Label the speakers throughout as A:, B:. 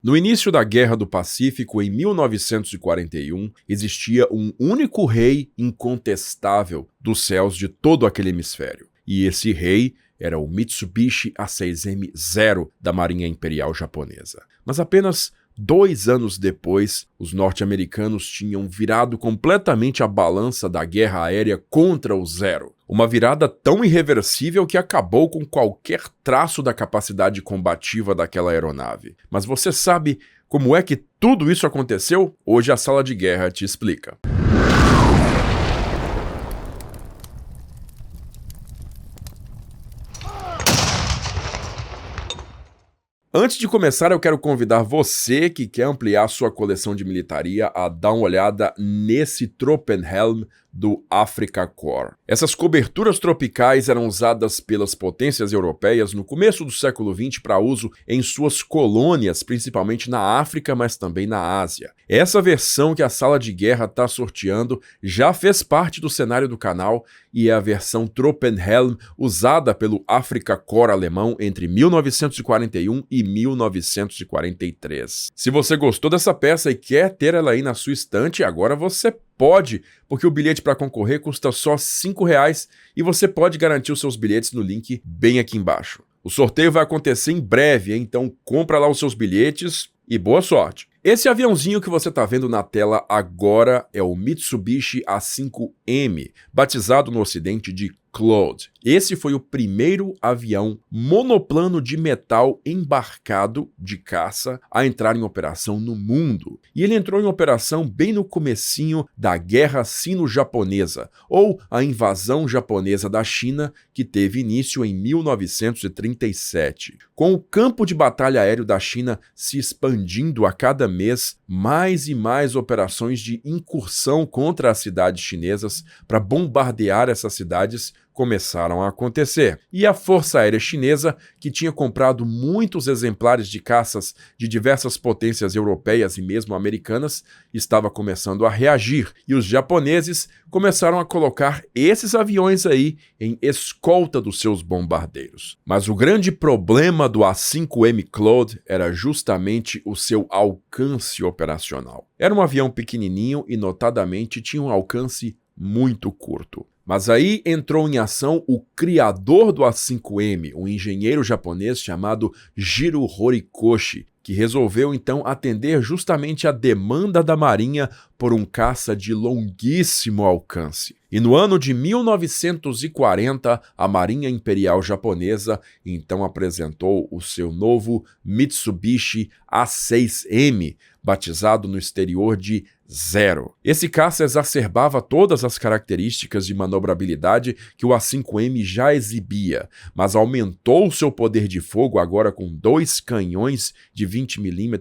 A: No início da Guerra do Pacífico, em 1941, existia um único rei incontestável dos céus de todo aquele hemisfério. E esse rei era o Mitsubishi A6M0 da Marinha Imperial Japonesa. Mas apenas 2 anos depois, os norte-americanos tinham virado completamente a balança da guerra aérea contra o Zero. Uma virada tão irreversível que acabou com qualquer traço da capacidade combativa daquela aeronave. Mas você sabe como é que tudo isso aconteceu? Hoje a Sala de Guerra te explica. Antes de começar, eu quero convidar você que quer ampliar sua coleção de militaria a dar uma olhada nesse Tropenhelm do Afrika Korps. Essas coberturas tropicais eram usadas pelas potências europeias no começo do século XX para uso em suas colônias, principalmente na África, mas também na Ásia. Essa versão que a Sala de Guerra está sorteando já fez parte do cenário do canal e é a versão Tropenhelm usada pelo Afrika Korps alemão entre 1941 e 1943. Se você gostou dessa peça e quer ter ela aí na sua estante, agora você pode, porque o bilhete para concorrer custa só R$5 e você pode garantir os seus bilhetes no link bem aqui embaixo. O sorteio vai acontecer em breve, então compra lá os seus bilhetes e boa sorte! Esse aviãozinho que você está vendo na tela agora é o Mitsubishi A5M, batizado no ocidente de Claude. Esse foi o primeiro avião monoplano de metal embarcado de caça a entrar em operação no mundo. E ele entrou em operação bem no comecinho da Guerra Sino-Japonesa, ou a invasão japonesa da China, que teve início em 1937. Com o campo de batalha aéreo da China se expandindo a cada mês, mais e mais operações de incursão contra as cidades chinesas para bombardear essas cidades começaram a acontecer. E a Força Aérea Chinesa, que tinha comprado muitos exemplares de caças de diversas potências europeias e mesmo americanas, estava começando a reagir. E os japoneses começaram a colocar esses aviões aí em escolta dos seus bombardeiros. Mas o grande problema do A5M Claude era justamente o seu alcance operacional. Era um avião pequenininho e notadamente tinha um alcance muito curto. Mas aí entrou em ação o criador do A5M, um engenheiro japonês chamado Jiro Horikoshi, que resolveu então atender justamente a demanda da Marinha por um caça de longuíssimo alcance. E no ano de 1940, a Marinha Imperial Japonesa então apresentou o seu novo Mitsubishi A6M, batizado no exterior de Zero. Esse caça exacerbava todas as características de manobrabilidade que o A5M já exibia, mas aumentou seu poder de fogo agora com 2 canhões de 20 mm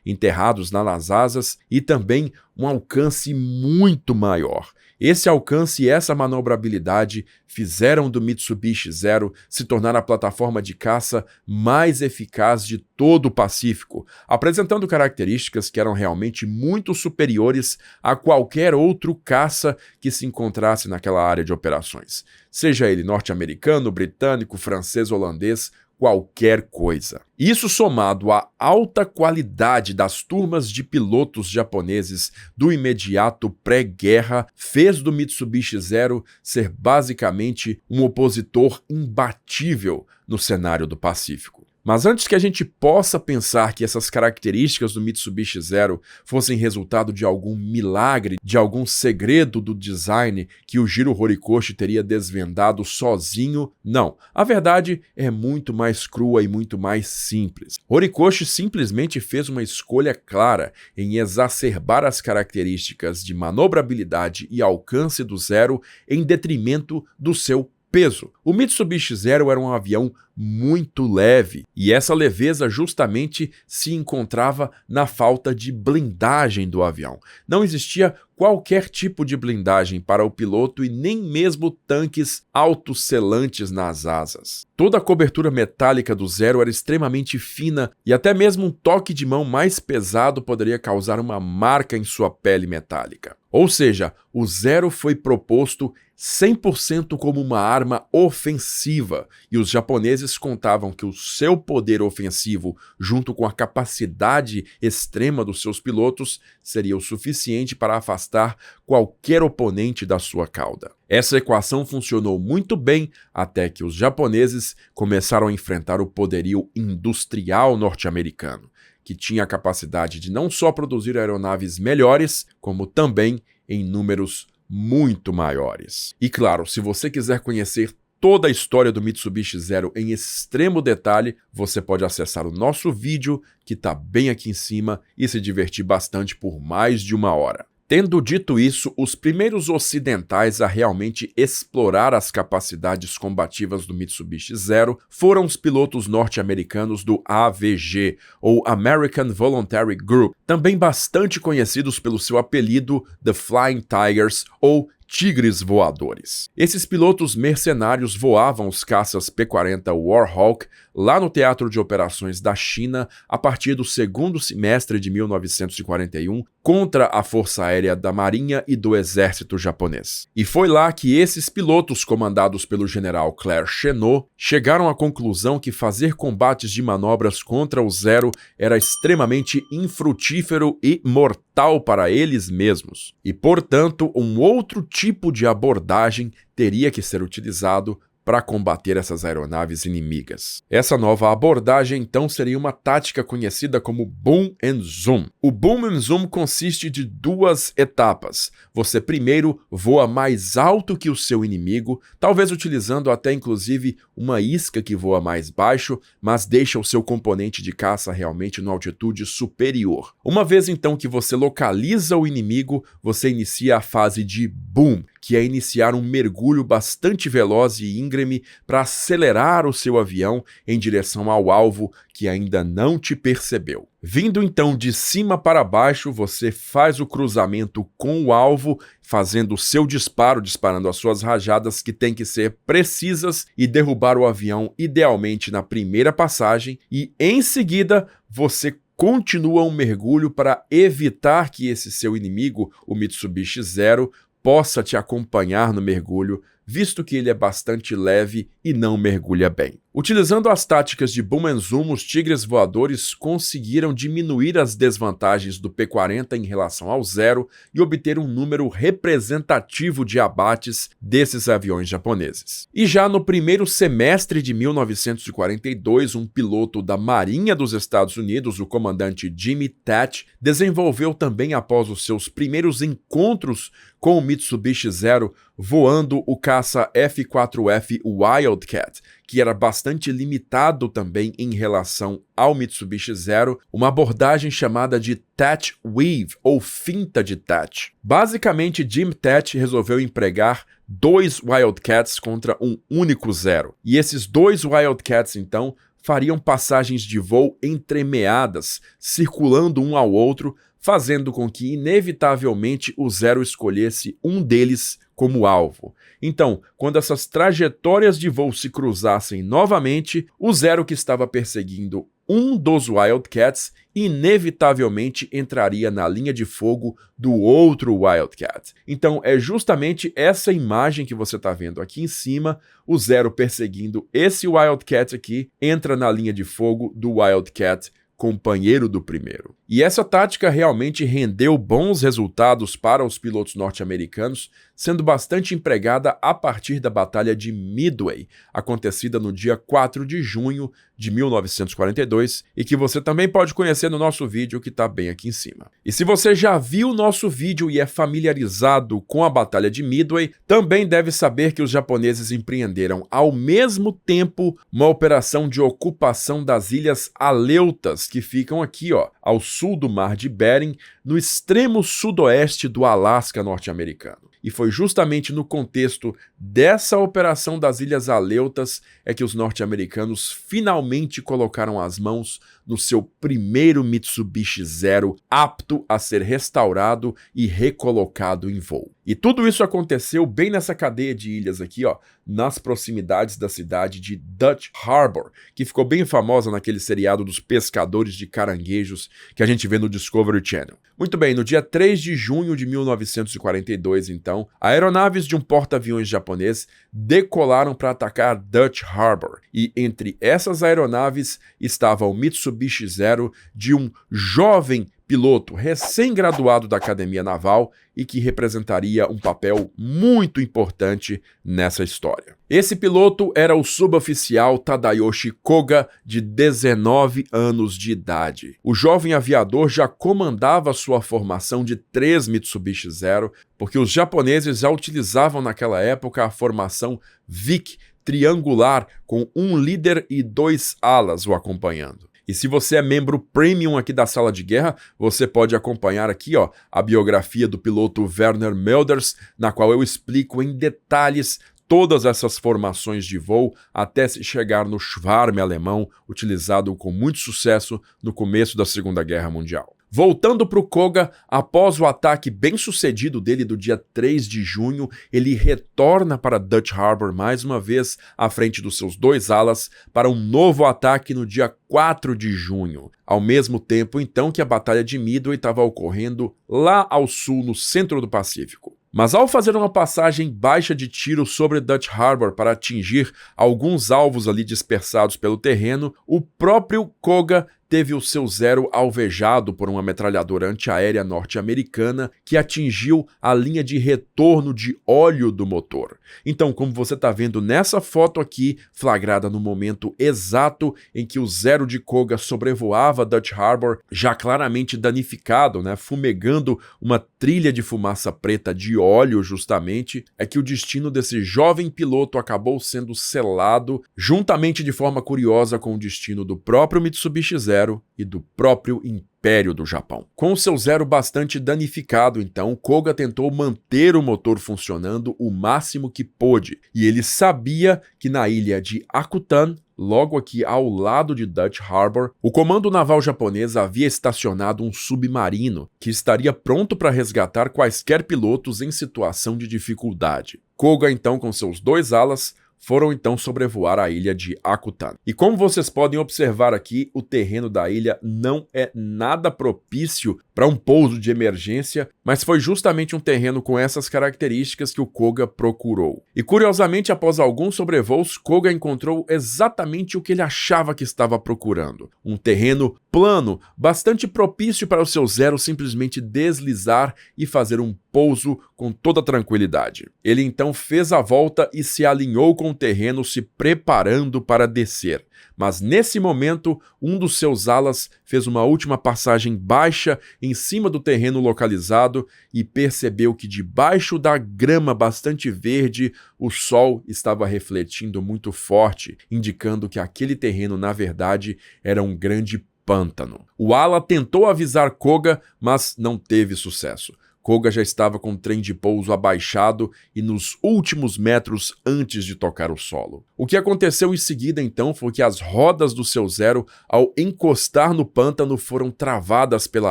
A: enterrados nas asas e também um alcance muito maior. Esse alcance e essa manobrabilidade fizeram do Mitsubishi Zero se tornar a plataforma de caça mais eficaz de todo o Pacífico, apresentando características que eram realmente muito superiores a qualquer outro caça que se encontrasse naquela área de operações. Seja ele norte-americano, britânico, francês, holandês, qualquer coisa. Isso somado à alta qualidade das turmas de pilotos japoneses do imediato pré-guerra fez do Mitsubishi Zero ser basicamente um opositor imbatível no cenário do Pacífico. Mas antes que a gente possa pensar que essas características do Mitsubishi Zero fossem resultado de algum milagre, de algum segredo do design que o Jiro Horikoshi teria desvendado sozinho, não. A verdade é muito mais crua e muito mais simples. Horikoshi simplesmente fez uma escolha clara em exacerbar as características de manobrabilidade e alcance do Zero em detrimento do seu peso. O Mitsubishi Zero era um avião muito leve, e essa leveza justamente se encontrava na falta de blindagem do avião. Não existia qualquer tipo de blindagem para o piloto e nem mesmo tanques autosselantes nas asas. Toda a cobertura metálica do Zero era extremamente fina e até mesmo um toque de mão mais pesado poderia causar uma marca em sua pele metálica. Ou seja, o Zero foi proposto 100% como uma arma ofensiva, e os japoneses contavam que o seu poder ofensivo, junto com a capacidade extrema dos seus pilotos, seria o suficiente para afastar qualquer oponente da sua cauda. Essa equação funcionou muito bem até que os japoneses começaram a enfrentar o poderio industrial norte-americano, que tinha a capacidade de não só produzir aeronaves melhores, como também em números muito maiores. E claro, se você quiser conhecer toda a história do Mitsubishi Zero em extremo detalhe, você pode acessar o nosso vídeo, que está bem aqui em cima, e se divertir bastante por mais de 1 hora. Tendo dito isso, os primeiros ocidentais a realmente explorar as capacidades combativas do Mitsubishi Zero foram os pilotos norte-americanos do AVG, ou American Voluntary Group, também bastante conhecidos pelo seu apelido The Flying Tigers, ou Tigres Voadores. Esses pilotos mercenários voavam os caças P-40 Warhawk lá no Teatro de Operações da China a partir do segundo semestre de 1941 contra a Força Aérea da Marinha e do Exército japonês. E foi lá que esses pilotos, comandados pelo general Claire Chennault, chegaram à conclusão que fazer combates de manobras contra o Zero era extremamente infrutífero e mortal para eles mesmos. E, portanto, um outro tipo de abordagem teria que ser utilizado para combater essas aeronaves inimigas. Essa nova abordagem, então, seria uma tática conhecida como Boom and Zoom. O Boom and Zoom consiste de 2 etapas. Você primeiro voa mais alto que o seu inimigo, talvez utilizando até inclusive uma isca que voa mais baixo, mas deixa o seu componente de caça realmente numa altitude superior. Uma vez então que você localiza o inimigo, você inicia a fase de Boom, que é iniciar um mergulho bastante veloz e íngreme para acelerar o seu avião em direção ao alvo que ainda não te percebeu. Vindo então de cima para baixo, você faz o cruzamento com o alvo, fazendo o seu disparo, disparando as suas rajadas que têm que ser precisas e derrubar o avião idealmente na primeira passagem, e em seguida você continua um mergulho para evitar que esse seu inimigo, o Mitsubishi Zero, possa te acompanhar no mergulho, visto que ele é bastante leve e não mergulha bem. Utilizando as táticas de Boom and Zoom, os Tigres Voadores conseguiram diminuir as desvantagens do P-40 em relação ao Zero e obter um número representativo de abates desses aviões japoneses. E já no primeiro semestre de 1942, um piloto da Marinha dos Estados Unidos, o comandante Jimmy Thatch, desenvolveu também após os seus primeiros encontros com o Mitsubishi Zero, voando o caça F-4F Wildcat, que era bastante limitado também em relação ao Mitsubishi Zero, uma abordagem chamada de Thatch Weave, ou finta de Thatch. Basicamente, Jim Thatch resolveu empregar 2 Wildcats contra um único Zero. E esses 2 Wildcats, então, fariam passagens de voo entremeadas, circulando um ao outro, fazendo com que, inevitavelmente, o Zero escolhesse um deles como alvo. Então, quando essas trajetórias de voo se cruzassem novamente, o Zero que estava perseguindo um dos Wildcats inevitavelmente entraria na linha de fogo do outro Wildcat. Então, é justamente essa imagem que você está vendo aqui em cima, o Zero perseguindo esse Wildcat aqui, entra na linha de fogo do Wildcat companheiro do primeiro. E essa tática realmente rendeu bons resultados para os pilotos norte-americanos, sendo bastante empregada a partir da Batalha de Midway, acontecida no dia 4 de junho de 1942, e que você também pode conhecer no nosso vídeo que está bem aqui em cima. E se você já viu o nosso vídeo e é familiarizado com a Batalha de Midway, também deve saber que os japoneses empreenderam ao mesmo tempo uma operação de ocupação das Ilhas Aleutas, que ficam aqui, ó, ao sul do Mar de Bering, no extremo sudoeste do Alasca norte-americano. E foi justamente no contexto dessa operação das Ilhas Aleutas é que os norte-americanos finalmente colocaram as mãos no seu primeiro Mitsubishi Zero, apto a ser restaurado e recolocado em voo. E tudo isso aconteceu bem nessa cadeia de ilhas aqui, ó, nas proximidades da cidade de Dutch Harbor, que ficou bem famosa naquele seriado dos pescadores de caranguejos que a gente vê no Discovery Channel. Muito bem, no dia 3 de junho de 1942, então, Aeronaves de um porta-aviões japonês decolaram para atacar Dutch Harbor, e entre essas aeronaves estava o Mitsubishi Zero de um jovem piloto recém-graduado da Academia Naval e que representaria um papel muito importante nessa história. Esse piloto era o suboficial Tadayoshi Koga, de 19 anos de idade. O jovem aviador já comandava sua formação de 3 Mitsubishi Zero, porque os japoneses já utilizavam naquela época a formação VIC triangular, com um líder e 2 alas o acompanhando. E se você é membro premium aqui da Sala de Guerra, você pode acompanhar aqui, a biografia do piloto Werner Mölders, na qual eu explico em detalhes todas essas formações de voo até se chegar no Schwarm alemão, utilizado com muito sucesso no começo da Segunda Guerra Mundial. Voltando para o Koga, após o ataque bem-sucedido dele do dia 3 de junho, ele retorna para Dutch Harbor mais uma vez à frente dos seus 2 alas para um novo ataque no dia 4 de junho, ao mesmo tempo então que a Batalha de Midway estava ocorrendo lá ao sul, no centro do Pacífico. Mas ao fazer uma passagem baixa de tiro sobre Dutch Harbor para atingir alguns alvos ali dispersados pelo terreno, o próprio Koga teve o seu Zero alvejado por uma metralhadora antiaérea norte-americana que atingiu a linha de retorno de óleo do motor. Então, como você está vendo nessa foto aqui, flagrada no momento exato em que o Zero de Koga sobrevoava Dutch Harbor, já claramente danificado, fumegando uma trilha de fumaça preta de óleo justamente, é que o destino desse jovem piloto acabou sendo selado, juntamente de forma curiosa com o destino do próprio Mitsubishi Zero e do próprio Império do Japão. Com o seu Zero bastante danificado, então, Koga tentou manter o motor funcionando o máximo que pôde, e ele sabia que na ilha de Akutan, logo aqui ao lado de Dutch Harbor, o comando naval japonês havia estacionado um submarino que estaria pronto para resgatar quaisquer pilotos em situação de dificuldade. Koga, então, com seus 2 alas, foram então sobrevoar a ilha de Akutan. E como vocês podem observar aqui, o terreno da ilha não é nada propício para um pouso de emergência, mas foi justamente um terreno com essas características que o Koga procurou. E curiosamente, após alguns sobrevoos, Koga encontrou exatamente o que ele achava que estava procurando. Um terreno plano, bastante propício para o seu Zero simplesmente deslizar e fazer um pouso com toda tranquilidade. Ele então fez a volta e se alinhou com o terreno, se preparando para descer. Mas nesse momento, um dos seus alas fez uma última passagem baixa em cima do terreno localizado e percebeu que debaixo da grama bastante verde, o sol estava refletindo muito forte, indicando que aquele terreno, na verdade, era um grande pântano. O ala tentou avisar Koga, mas não teve sucesso. Koga já estava com o trem de pouso abaixado e nos últimos metros antes de tocar o solo. O que aconteceu em seguida, então, foi que as rodas do seu Zero, ao encostar no pântano, foram travadas pela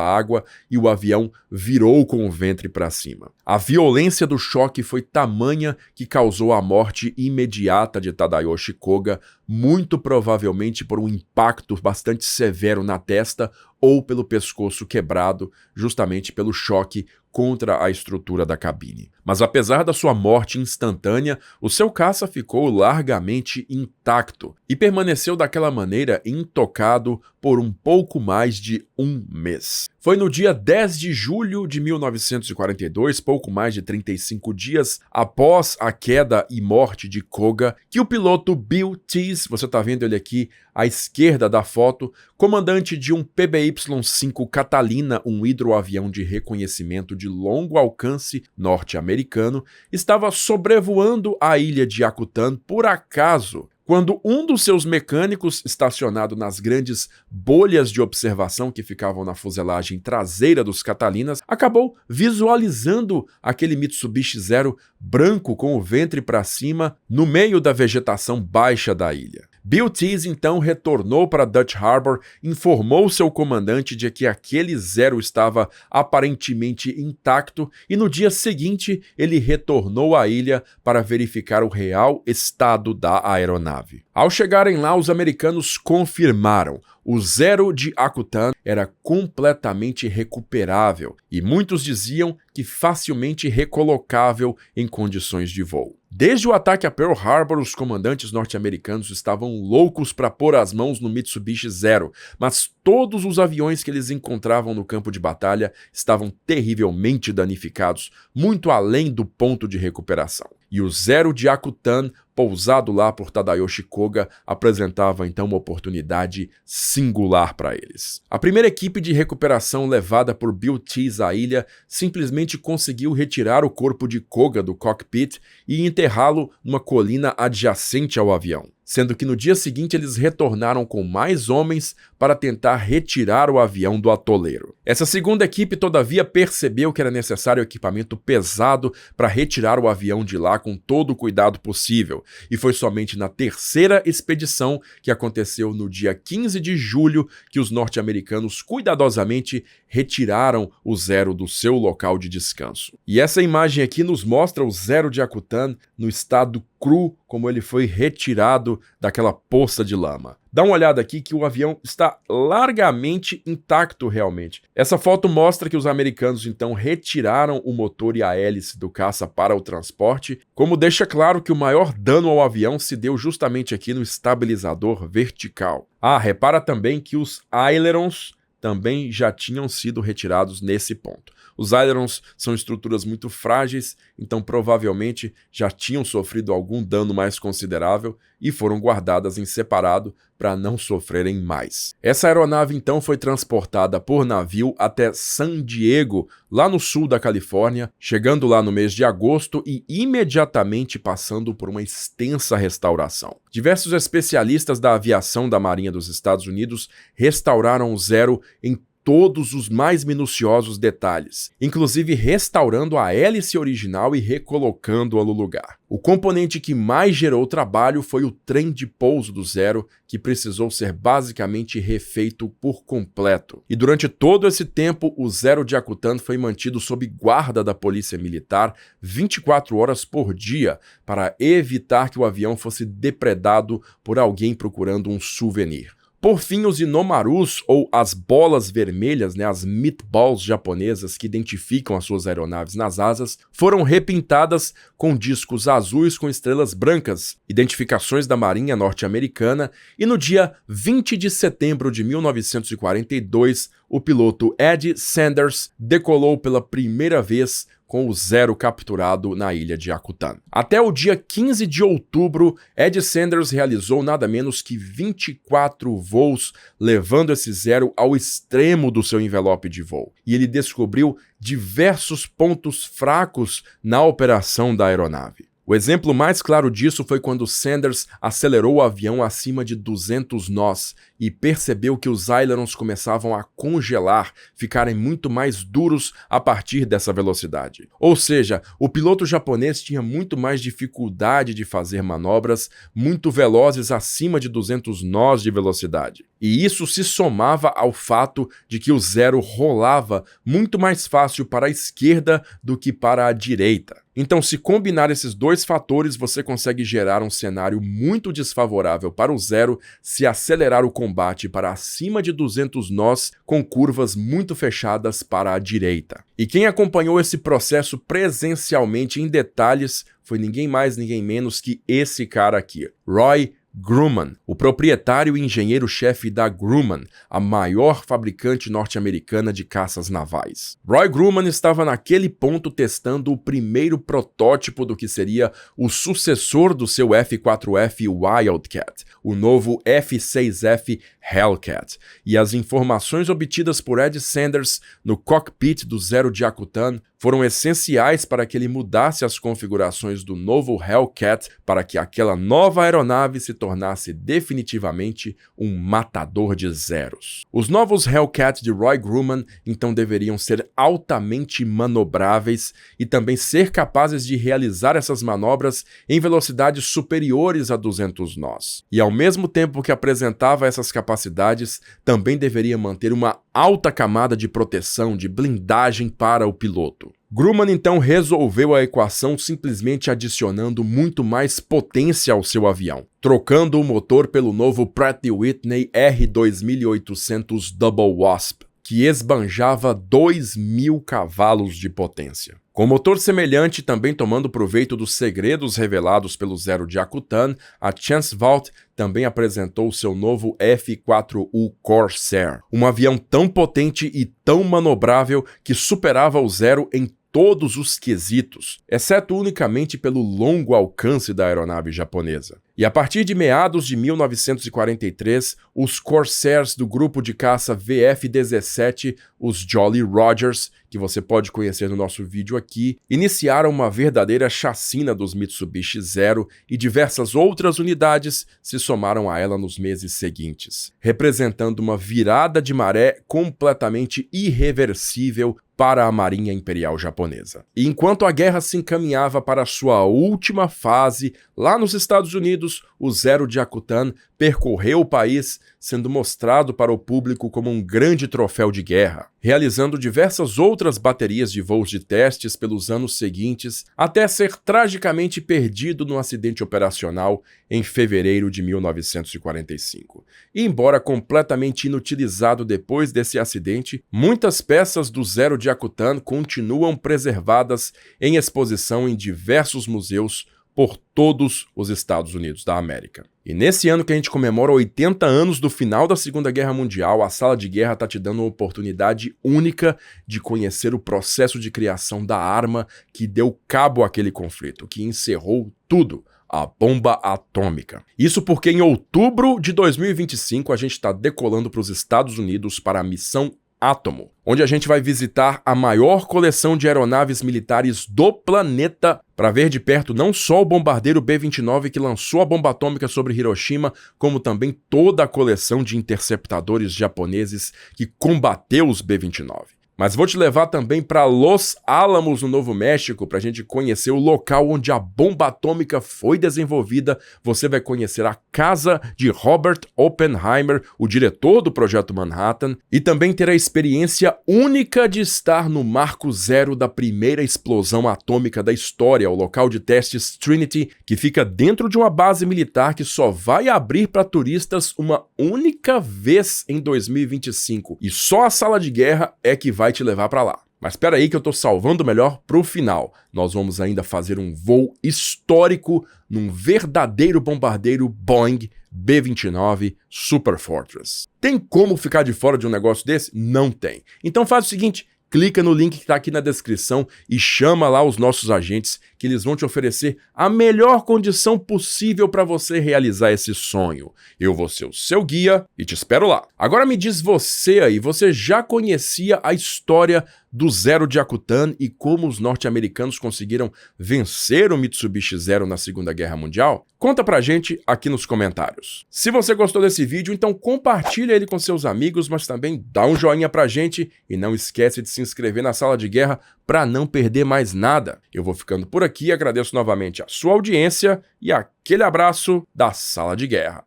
A: água e o avião virou com o ventre para cima. A violência do choque foi tamanha que causou a morte imediata de Tadayoshi Koga, muito provavelmente por um impacto bastante severo na testa ou pelo pescoço quebrado, justamente pelo choque contra a estrutura da cabine. Mas apesar da sua morte instantânea, o seu caça ficou largamente intacto e permaneceu daquela maneira intocado por um pouco mais de um mês. Foi no dia 10 de julho de 1942, pouco mais de 35 dias após a queda e morte de Koga, que o piloto Bill Tease, você está vendo ele aqui à esquerda da foto, comandante de um PBY-5 Catalina, um hidroavião de reconhecimento de longo alcance norte-americano, estava sobrevoando a ilha de Akutan por acaso, quando um dos seus mecânicos, estacionado nas grandes bolhas de observação que ficavam na fuselagem traseira dos Catalinas, acabou visualizando aquele Mitsubishi Zero branco com o ventre para cima no meio da vegetação baixa da ilha. Bill Tease então retornou para Dutch Harbor, informou seu comandante de que aquele Zero estava aparentemente intacto e no dia seguinte ele retornou à ilha para verificar o real estado da aeronave. Ao chegarem lá, os americanos confirmaram: O Zero de Akutan era completamente recuperável e muitos diziam que facilmente recolocável em condições de voo. Desde o ataque a Pearl Harbor, os comandantes norte-americanos estavam loucos para pôr as mãos no Mitsubishi Zero, mas todos os aviões que eles encontravam no campo de batalha estavam terrivelmente danificados, muito além do ponto de recuperação. E o Zero de Akutan, pousado lá por Tadayoshi Koga, apresentava então uma oportunidade singular para eles. A primeira equipe de recuperação levada por Bill Tease à ilha simplesmente conseguiu retirar o corpo de Koga do cockpit e enterrá-lo numa colina adjacente ao avião, sendo que no dia seguinte eles retornaram com mais homens para tentar retirar o avião do atoleiro. Essa segunda equipe, todavia, percebeu que era necessário equipamento pesado para retirar o avião de lá com todo o cuidado possível, e foi somente na terceira expedição, que aconteceu no dia 15 de julho, que os norte-americanos cuidadosamente retiraram o Zero do seu local de descanso. E essa imagem aqui nos mostra o Zero de Akutan no estado cru, como ele foi retirado daquela poça de lama. Dá uma olhada aqui que o avião está largamente intacto realmente. Essa foto mostra que os americanos então retiraram o motor e a hélice do caça para o transporte, como deixa claro que o maior dano ao avião se deu justamente aqui no estabilizador vertical. Repara também que os ailerons também já tinham sido retirados nesse ponto. Os ailerons são estruturas muito frágeis, então provavelmente já tinham sofrido algum dano mais considerável e foram guardadas em separado para não sofrerem mais. Essa aeronave então foi transportada por navio até San Diego, lá no sul da Califórnia, chegando lá no mês de agosto e imediatamente passando por uma extensa restauração. Diversos especialistas da aviação da Marinha dos Estados Unidos restauraram o Zero em todos os mais minuciosos detalhes, inclusive restaurando a hélice original e recolocando-a no lugar. O componente que mais gerou trabalho foi o trem de pouso do Zero, que precisou ser basicamente refeito por completo. E durante todo esse tempo, o Zero de Akutan foi mantido sob guarda da polícia militar 24 horas por dia, para evitar que o avião fosse depredado por alguém procurando um souvenir. Por fim, os Inomarus, ou as bolas vermelhas, as meatballs japonesas que identificam as suas aeronaves nas asas, foram repintadas com discos azuis com estrelas brancas, identificações da Marinha norte-americana, e no dia 20 de setembro de 1942, o piloto Ed Sanders decolou pela primeira vez com o Zero capturado na ilha de Akutan. Até o dia 15 de outubro, Ed Sanders realizou nada menos que 24 voos, levando esse Zero ao extremo do seu envelope de voo. E ele descobriu diversos pontos fracos na operação da aeronave. O exemplo mais claro disso foi quando Sanders acelerou o avião acima de 200 nós e percebeu que os ailerons começavam a congelar, ficarem muito mais duros a partir dessa velocidade. Ou seja, o piloto japonês tinha muito mais dificuldade de fazer manobras muito velozes acima de 200 nós de velocidade. E isso se somava ao fato de que o Zero rolava muito mais fácil para a esquerda do que para a direita. Então, se combinar esses dois fatores, você consegue gerar um cenário muito desfavorável para o Zero se acelerar o combate para acima de 200 nós com curvas muito fechadas para a direita. E quem acompanhou esse processo presencialmente em detalhes foi ninguém mais, ninguém menos que esse cara aqui, Roy Grumman, o proprietário e engenheiro-chefe da Grumman, a maior fabricante norte-americana de caças navais. Roy Grumman estava naquele ponto testando o primeiro protótipo do que seria o sucessor do seu F-4F Wildcat, o novo F-6F Hellcat, e as informações obtidas por Ed Sanders no cockpit do Zero de Akutan foram essenciais para que ele mudasse as configurações do novo Hellcat para que aquela nova aeronave se tornasse definitivamente um matador de zeros. Os novos Hellcat de Roy Grumman então deveriam ser altamente manobráveis e também ser capazes de realizar essas manobras em velocidades superiores a 200 nós. E ao mesmo tempo que apresentava essas capacidades, também deveria manter uma alta camada de proteção, de blindagem para o piloto. Grumman então resolveu a equação simplesmente adicionando muito mais potência ao seu avião, trocando o motor pelo novo Pratt & Whitney R2800 Double Wasp, que esbanjava 2.000 cavalos de potência. Com motor semelhante, também tomando proveito dos segredos revelados pelo Zero de Akutan, a Chancevault também apresentou seu novo F-4U Corsair, um avião tão potente e tão manobrável que superava o Zero em todos os quesitos, exceto unicamente pelo longo alcance da aeronave japonesa. E a partir de meados de 1943, os Corsairs do grupo de caça VF-17, os Jolly Rogers, que você pode conhecer no nosso vídeo aqui, iniciaram uma verdadeira chacina dos Mitsubishi Zero e diversas outras unidades se somaram a ela nos meses seguintes, representando uma virada de maré completamente irreversível para a Marinha Imperial Japonesa. E enquanto a guerra se encaminhava para sua última fase, lá nos Estados Unidos, o Zero de Akutan percorreu o país, sendo mostrado para o público como um grande troféu de guerra, realizando diversas outras baterias de voos de testes pelos anos seguintes, até ser tragicamente perdido num acidente operacional em fevereiro de 1945. E embora completamente inutilizado depois desse acidente, muitas peças do Zero de Akutan continuam preservadas em exposição em diversos museus por todos os Estados Unidos da América. E nesse ano que a gente comemora 80 anos do final da Segunda Guerra Mundial, a Sala de Guerra está te dando uma oportunidade única de conhecer o processo de criação da arma que deu cabo àquele conflito, que encerrou tudo. A bomba atômica. Isso porque em outubro de 2025 a gente está decolando para os Estados Unidos para a missão Átomo, onde a gente vai visitar a maior coleção de aeronaves militares do planeta para ver de perto não só o bombardeiro B-29 que lançou a bomba atômica sobre Hiroshima, como também toda a coleção de interceptadores japoneses que combateu os B-29. Mas vou te levar também para Los Alamos, no Novo México, para a gente conhecer o local onde a bomba atômica foi desenvolvida. Você vai conhecer a casa de Robert Oppenheimer, o diretor do Projeto Manhattan, e também ter a experiência única de estar no marco zero da primeira explosão atômica da história, o local de testes Trinity, que fica dentro de uma base militar que só vai abrir para turistas uma única vez em 2025. E só a Sala de Guerra é que vai te levar para lá. Mas espera aí que eu tô salvando o melhor pro final. Nós vamos ainda fazer um voo histórico num verdadeiro bombardeiro Boeing B-29 Super Fortress. Tem como ficar de fora de um negócio desse? Não tem. Então faz o seguinte, clica no link que está aqui na descrição e chama lá os nossos agentes que eles vão te oferecer a melhor condição possível para você realizar esse sonho. Eu vou ser o seu guia e te espero lá. Agora me diz você aí, você já conhecia a história do Zero de Akutan e como os norte-americanos conseguiram vencer o Mitsubishi Zero na Segunda Guerra Mundial? Conta pra gente aqui nos comentários. Se você gostou desse vídeo, então compartilha ele com seus amigos, mas também dá um joinha pra gente e não esquece de se inscrever na Sala de Guerra para não perder mais nada. Eu vou ficando por aqui, agradeço novamente a sua audiência e aquele abraço da Sala de Guerra.